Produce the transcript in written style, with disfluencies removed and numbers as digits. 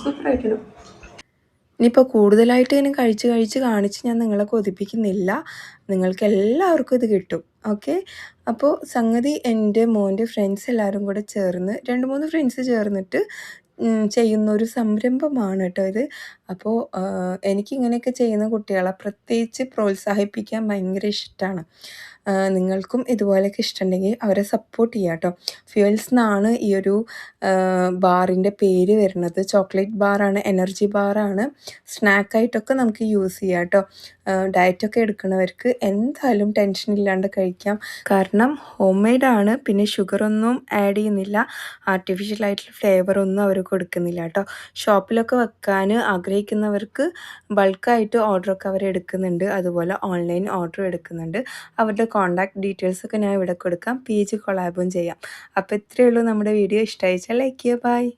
സൂപ്പറായിട്ടുണ്ട്. ഇനിയിപ്പോൾ കൂടുതലായിട്ട് ഇങ്ങനെ കഴിച്ച് കാണിച്ച് ഞാൻ നിങ്ങളെ കൊതിപ്പിക്കുന്നില്ല. നിങ്ങൾക്ക് എല്ലാവർക്കും ഇത് കിട്ടും. ഓക്കെ. അപ്പോൾ സംഗതി എൻ്റെ മോൻ്റെ ഫ്രണ്ട്സ് എല്ലാവരും കൂടെ ചേർന്ന് 2-3 ഫ്രണ്ട്സ് ചേർന്നിട്ട് ചെയ്യുന്ന ഒരു സംരംഭമാണ് കേട്ടോ ഇത്. അപ്പോൾ എനിക്കിങ്ങനെയൊക്കെ ചെയ്യുന്ന കുട്ടികളെ പ്രത്യേകിച്ച് പ്രോത്സാഹിപ്പിക്കാൻ ഭയങ്കര ഇഷ്ടമാണ്. നിങ്ങൾക്കും ഇതുപോലെയൊക്കെ ഇഷ്ടമുണ്ടെങ്കിൽ അവരെ സപ്പോർട്ട് ചെയ്യുക കേട്ടോ. ഫ്യൂവൽസ് എന്നാണ് ഈ ഒരു ബാറിൻ്റെ പേര് വരുന്നത്. Chocolate ബാറാണ്, energy ബാറാണ്. സ്നാക്കായിട്ടൊക്കെ നമുക്ക് യൂസ് ചെയ്യാം കേട്ടോ. ഡയറ്റൊക്കെ എടുക്കുന്നവർക്ക് എന്തായാലും ടെൻഷൻ ഇല്ലാണ്ട് കഴിക്കാം. കാരണം ഹോം മെയ്ഡാണ്. പിന്നെ ഷുഗറൊന്നും ആഡ് ചെയ്യുന്നില്ല. ആർട്ടിഫിഷ്യലായിട്ടുള്ള ഫ്ലേവറൊന്നും അവർ കൊടുക്കുന്നില്ല കേട്ടോ. ഷോപ്പിലൊക്കെ വെക്കാൻ ആഗ്രഹിക്കുന്നവർക്ക് ബൾക്കായിട്ട് ഓർഡറൊക്കെ അവർ എടുക്കുന്നുണ്ട്. അതുപോലെ ഓൺലൈൻ ഓർഡർ എടുക്കുന്നുണ്ട്. അവരുടെ കോൺടാക്ട് ഡീറ്റെയിൽസൊക്കെ ഞാൻ ഇവിടെ കൊടുക്കാം. പേജ് കൊളാബും ചെയ്യാം. അപ്പോൾ ഇത്രയേ ഉള്ളൂ നമ്മുടെ വീഡിയോ. ഇഷ്ടമായിച്ചാൽ ലൈക്ക് ചെയ്യുക. ബൈ.